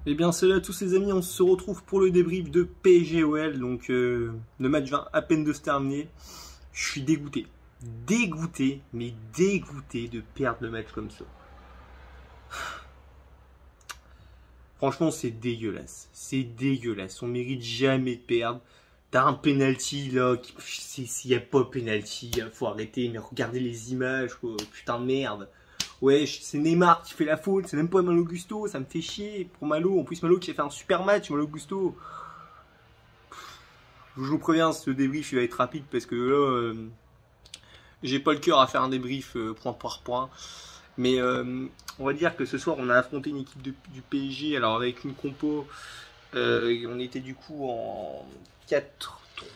Eh bien salut à tous les amis, on se retrouve pour le débrief de PSG-OL, donc le match vient à peine de se terminer. Je suis dégoûté, mais dégoûté de perdre le match comme ça. Franchement c'est dégueulasse, on mérite jamais de perdre. T'as un penalty là, s'il n'y a pas penalty, faut arrêter, mais regardez les images quoi, putain de merde. Ouais, c'est Neymar qui fait la faute, c'est même pas Malo Gusto, ça me fait chier pour Malo. En plus, Malo qui a fait un super match, Malo Gusto. Je vous préviens, ce débrief il va être rapide parce que là, j'ai pas le cœur à faire un débrief point par point. Mais on va dire que ce soir, on a affronté une équipe du PSG, alors avec une compo, on était du coup en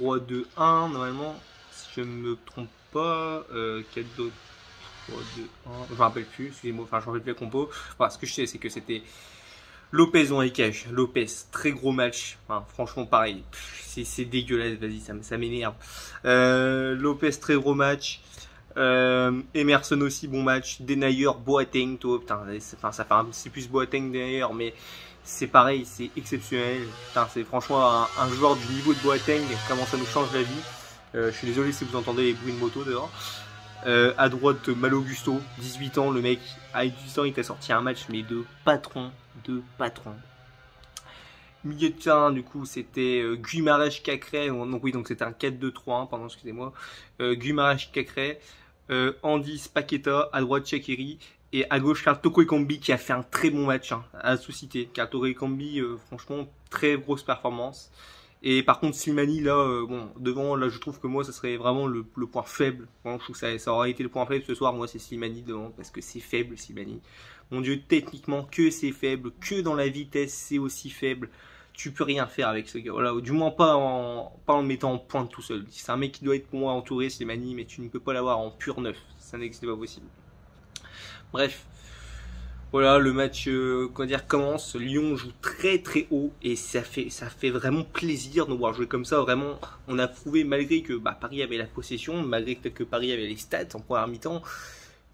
4-3-2-1 normalement, si je ne me trompe pas, 4-2. 3, 2, 1, je me rappelle plus, excusez-moi, enfin je me rappelle plus la compo. Voilà, ce que je sais c'est que c'était Lopez en écage, Lopez, très gros match, enfin, franchement pareil, c'est dégueulasse, vas-y ça m'énerve. Lopez très gros match, Emerson aussi bon match, Denayer, Boateng, toi, putain, ça fait un petit plus Boateng Denayer, mais c'est pareil, c'est exceptionnel, putain, c'est franchement un joueur du niveau de Boateng, comment ça nous change la vie. Je suis désolé si vous entendez les bruits de moto dehors. À droite, Malo Gusto, 18 ans, le mec, à 18 ans, il t'a sorti un match, mais de patron. Milieu de terrain, du coup, c'était Guimarães Cacré, donc oui, donc c'était un 4-2-3-1, pardon, excusez-moi. Guimarães Cacré, Andis Paqueta, à droite Shaqiri, et à gauche, Karl Toko Ekambi, qui a fait un très bon match, hein, à susciter. Karl Toko Ekambi, franchement, très grosse performance. Et par contre, Slimani, là, bon, devant, là, je trouve que moi, ça serait vraiment le point faible. Bon, je trouve que ça aurait été le point faible ce soir. Moi, c'est Slimani devant, parce que c'est faible, Slimani. Mon Dieu, techniquement, que c'est faible, que dans la vitesse, c'est aussi faible. Tu peux rien faire avec ce gars. Voilà, du moins pas en le mettant en pointe tout seul. C'est un mec qui doit être pour moi entouré, Slimani, mais tu ne peux pas l'avoir en pur neuf. Ça n'existe pas possible. Bref. Voilà, le match commence. Lyon joue très haut et ça fait vraiment plaisir de voir jouer comme ça. Vraiment, on a prouvé malgré que Paris avait la possession, malgré que Paris avait les stats en première mi-temps,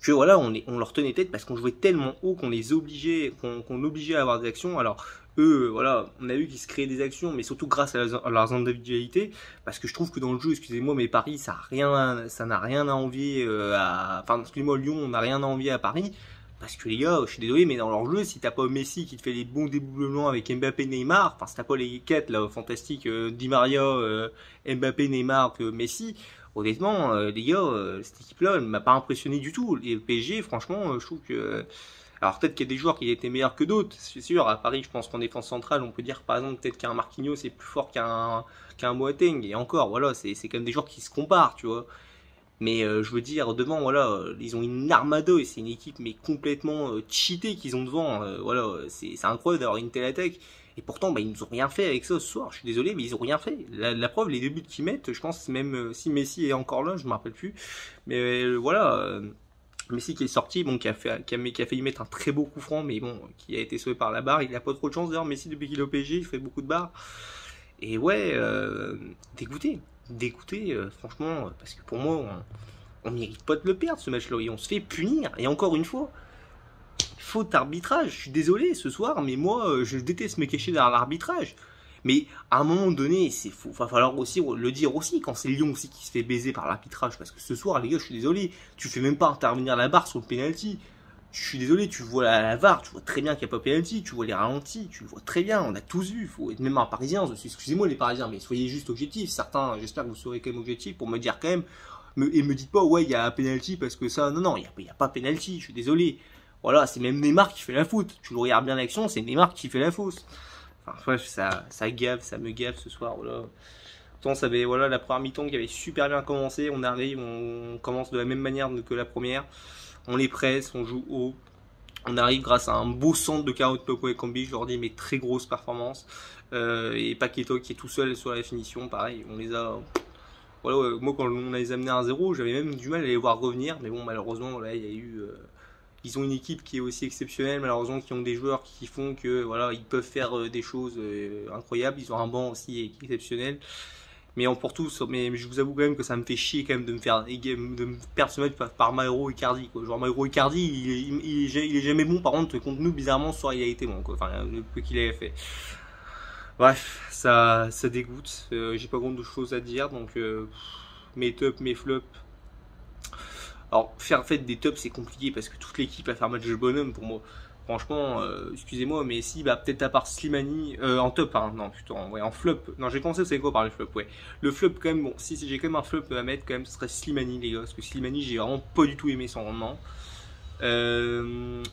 que voilà, on leur tenait tête parce qu'on jouait tellement haut qu'on les obligeait, qu'on obligeait à avoir des actions. Alors eux, voilà, on a vu qu'ils se créaient des actions, mais surtout grâce à leurs individualités, parce que je trouve que dans le jeu, excusez-moi, mais Paris, ça n'a rien à envier enfin, excusez-moi, Lyon, on n'a rien à envier à Paris. Parce que les gars, je suis désolé, mais dans leur jeu, si t'as pas Messi qui te fait les bons dédoublements avec Mbappé, Neymar, enfin si t'as pas les quêtes là fantastiques, Di Maria, Mbappé, Neymar, Messi, honnêtement, les gars, cette équipe-là, elle m'a pas impressionné du tout. Et le PSG, franchement, je trouve que, alors peut-être qu'il y a des joueurs qui étaient meilleurs que d'autres, c'est sûr. À Paris, je pense qu'en défense centrale, on peut dire par exemple peut-être qu'un Marquinhos c'est plus fort qu'un Boateng. Et encore, voilà, c'est quand même des joueurs qui se comparent, tu vois. Mais je veux dire, devant, voilà, ils ont une armada et c'est une équipe mais complètement cheatée qu'ils ont devant. Voilà, c'est incroyable d'avoir une telle attaque. Et pourtant, ils nous ont rien fait avec ça ce soir. Je suis désolé, mais ils ont rien fait. La preuve, les deux buts qu'ils mettent, je pense même si Messi est encore là, je me rappelle plus. Mais voilà, Messi qui est sorti, bon, qui a failli mettre un très beau coup franc, mais bon, qui a été sauvé par la barre. Il n'a pas trop de chance d'ailleurs. Messi depuis qu'il est au PSG, il fait beaucoup de barres. Et ouais, dégoûté, franchement, parce que pour moi, on mérite pas de le perdre ce match-là, et on se fait punir, et encore une fois, faute d'arbitrage, je suis désolé ce soir, mais moi, je déteste me cacher derrière l'arbitrage, mais à un moment donné, va falloir aussi le dire aussi, quand c'est Lyon aussi qui se fait baiser par l'arbitrage, parce que ce soir, les gars, je suis désolé, tu fais même pas intervenir la barre sur le penalty. Je suis désolé, tu vois la VAR, tu vois très bien qu'il n'y a pas penalty, tu vois les ralentis, tu le vois très bien, on a tous vu, faut être même un Parisien, excusez-moi les Parisiens, mais soyez juste objectifs, certains, j'espère que vous serez quand même objectifs pour me dire quand même, et me dites pas, ouais, il y a penalty parce que ça, non, il n'y a pas penalty, je suis désolé. Voilà, c'est même Neymar qui fait la faute, tu le regardes bien l'action, c'est Neymar qui fait la faute. Enfin, bref, ça me gave ce soir, voilà. Pourtant, ça avait, voilà, la première mi-temps qui avait super bien commencé, on arrive, on commence de la même manière que la première. On les presse, on joue haut. On arrive grâce à un beau centre de Karl Toko Ekambi, je leur dis, mais très grosse performance. Et Paqueta qui est tout seul sur la finition, pareil, on les a. Voilà, ouais, moi quand on les a amenés à 1-0, j'avais même du mal à les voir revenir, mais bon, malheureusement, là, il y a eu. Ils ont une équipe qui est aussi exceptionnelle, malheureusement, qui ont des joueurs qui font que, voilà, ils peuvent faire des choses incroyables. Ils ont un banc aussi qui est exceptionnel. Mais en pour tous, mais je vous avoue quand même que ça me fait chier quand même de me perdre ce match par Mauro Icardi, quoi. Genre Mauro Icardi, il est jamais bon, par contre, contre nous, bizarrement, ce soir, il a été bon, quoi. Enfin, le peu qu'il avait fait. Bref, ça dégoûte. J'ai pas grand de choses à dire, donc mes tops, mes flops. Alors, faire fait des tops, c'est compliqué parce que toute l'équipe a fait un match de bonhomme pour moi. Franchement, excusez-moi, mais si, bah, peut-être à part Slimani, en top, hein, non, putain, ouais, en flop. Non, j'ai commencé, c'est quoi par le flop, ouais. Le flop, quand même, bon, si j'ai quand même un flop à mettre, quand même, ce serait Slimani, les gars, parce que Slimani, j'ai vraiment pas du tout aimé son rendement.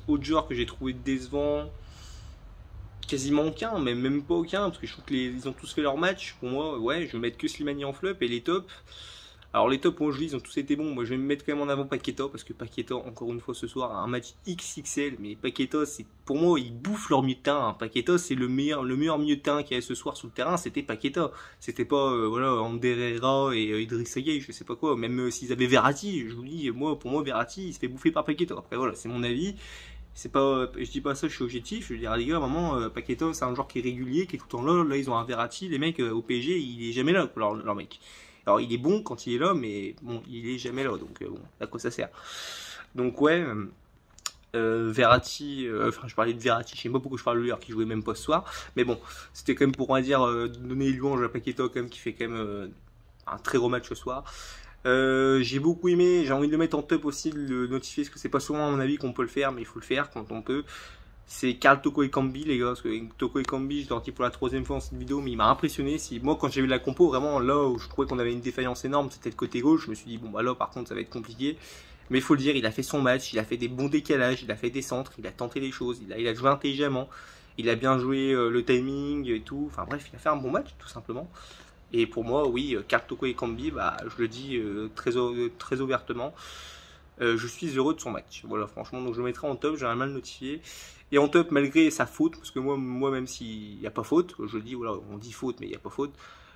Autre joueur que j'ai trouvé décevant, quasiment aucun, mais même pas aucun, parce que je trouve qu'ils ont tous fait leur match. Pour moi, ouais, je vais mettre que Slimani en flop et les tops. Alors les tops, moi je dis, ils ont tous été bons. Moi je vais me mettre quand même en avant Paqueta, parce que Paqueta, encore une fois ce soir, a un match XXL. Mais Paqueta, c'est pour moi, ils bouffent leur milieu de terrain. Paqueta, c'est le meilleur milieu de terrain qu'il y avait ce soir sur le terrain, c'était Paqueta. C'était pas voilà, Ander Herrera et Idrissa Gueye, je sais pas quoi. Même s'ils avaient Verratti, je vous dis, moi pour moi Verratti, il se fait bouffer par Paqueta. Après voilà, c'est mon avis. C'est pas, je dis pas ça, je suis objectif. Je veux dire, les gars, vraiment, Paqueta, c'est un joueur qui est régulier, qui est tout le temps là. Là, ils ont un Verratti, les mecs au PSG, il est jamais là, leur mec. Alors, il est bon quand il est là, mais bon, il est jamais là. Donc, bon, à quoi ça sert? Donc, ouais, Verratti, enfin, je parlais de Verratti, je sais pas pourquoi je parle de lui, alors qu'il jouait même pas ce soir. Mais bon, c'était quand même pour, on va dire, donner louange à Paqueta, quand même, qui fait quand même un très gros match ce soir. J'ai beaucoup aimé, j'ai envie de le mettre en top aussi, de le notifier, parce que c'est pas souvent à mon avis qu'on peut le faire, mais il faut le faire quand on peut. C'est Karl Toko Ekambi, les gars, parce que Toko Ekambi, je l'ai sorti pour la 3e fois dans cette vidéo, mais il m'a impressionné. Moi, quand j'ai vu la compo, vraiment, là où je trouvais qu'on avait une défaillance énorme, c'était le côté gauche. Je me suis dit, bon, bah là, par contre, ça va être compliqué. Mais il faut le dire, il a fait son match, il a fait des bons décalages, il a fait des centres, il a tenté les choses, il a joué intelligemment, il a bien joué le timing et tout. Enfin bref, il a fait un bon match, tout simplement. Et pour moi, oui, Karl Toko Ekambi, bah, je le dis très ouvertement, je suis heureux de son match. Voilà, franchement, donc je le mettrai en top, j'aurais mal notifié. Et en top, malgré sa faute, parce que moi même s'il n'y a pas faute, je le dis, voilà, on dit faute, mais il n'y a pas faute,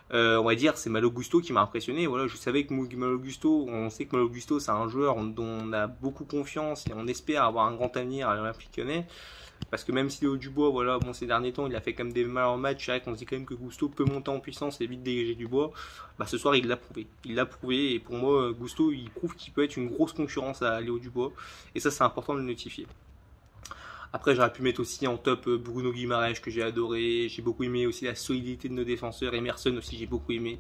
on va dire, c'est Malo Gusto qui m'a impressionné. Voilà, je savais que Malo Gusto, on sait que Malo Gusto, c'est un joueur dont on a beaucoup confiance et on espère avoir un grand avenir à l'Olympique Lyonnais. Parce que même si Léo Dubois, voilà, bon, ces derniers temps, il a fait quand même des mal en match, c'est vrai qu'on se dit quand même que Gusto peut monter en puissance et vite dégager Dubois. Bah, ce soir, il l'a prouvé. Il l'a prouvé, et pour moi, Gusto, il prouve qu'il peut être une grosse concurrence à Léo Dubois. Et ça, c'est important de le notifier. Après, j'aurais pu mettre aussi en top Bruno Guimaraes, que j'ai adoré. J'ai beaucoup aimé aussi la solidité de nos défenseurs. Emerson aussi, j'ai beaucoup aimé.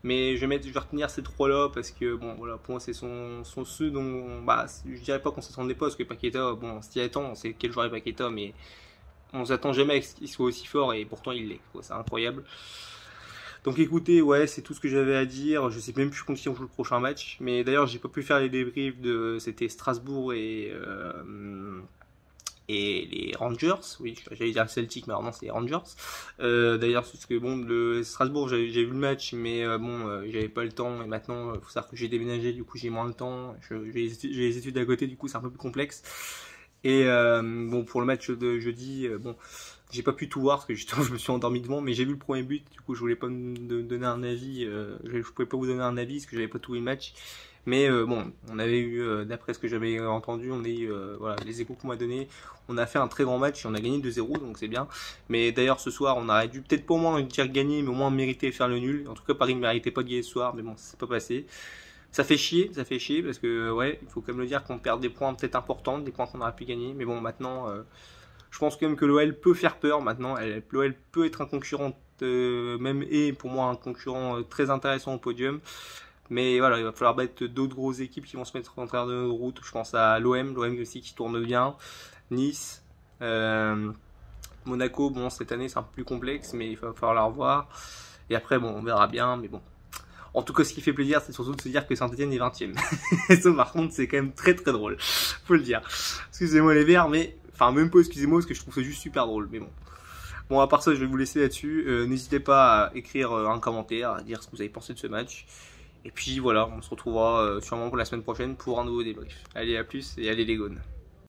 Mais je vais retenir ces trois-là parce que, bon, voilà, pour moi, c'est ceux dont, bah, je dirais pas qu'on s'attendait pas, parce que Paqueta, bon, on s'y attend, on sait quel joueur est Paqueta, mais on s'attend jamais à ce qu'il soit aussi fort, et pourtant il l'est, c'est incroyable. Donc écoutez, ouais, c'est tout ce que j'avais à dire. Je sais même plus contre qui on joue le prochain match, mais d'ailleurs, j'ai pas pu faire les débriefs c'était Strasbourg et les Rangers, oui, j'allais dire Celtic, mais alors non, c'est les Rangers. D'ailleurs, parce que bon, le Strasbourg, j'ai vu le match, mais bon, j'avais pas le temps, et maintenant, il faut savoir que j'ai déménagé, du coup, j'ai moins le temps. J'ai les études à côté, du coup, c'est un peu plus complexe. Et bon, pour le match de jeudi, bon, j'ai pas pu tout voir parce que justement, je me suis endormi devant, mais j'ai vu le premier but, du coup, je voulais pas me donner un avis, je pouvais pas vous donner un avis parce que j'avais pas tout vu le match. Mais bon, on avait eu, d'après ce que j'avais entendu, on a eu voilà, les échos qu'on m'a donné. On a fait un très grand match et on a gagné 2-0, donc c'est bien. Mais d'ailleurs, ce soir, on aurait dû peut-être pas au moins dire gagner, mais au moins mériter faire le nul. En tout cas, Paris ne méritait pas de gagner ce soir, mais bon, c'est pas passé. Ça fait chier parce que, ouais, il faut quand même le dire qu'on perd des points peut-être importants, des points qu'on aurait pu gagner. Mais bon, maintenant, je pense quand même que l'OL peut faire peur maintenant. L'OL peut être un concurrent, même, et pour moi, un concurrent très intéressant au podium. Mais voilà, il va falloir battre d'autres grosses équipes qui vont se mettre en travers de notre route. Je pense à l'OM aussi qui tourne bien. Nice, Monaco, bon, cette année c'est un peu plus complexe, mais il va falloir la revoir. Et après, bon, on verra bien, mais bon. En tout cas, ce qui fait plaisir, c'est surtout de se dire que Saint-Etienne est 20ème. Ça, par contre, c'est quand même très très drôle. Faut le dire. Excusez-moi les verts, mais... Enfin, même pas excusez-moi, parce que je trouve ça juste super drôle, mais bon. Bon, à part ça, je vais vous laisser là-dessus. N'hésitez pas à écrire un commentaire, à dire ce que vous avez pensé de ce match. Et puis voilà, on se retrouvera sûrement pour la semaine prochaine pour un nouveau débrief. Allez, à plus et allez les gones.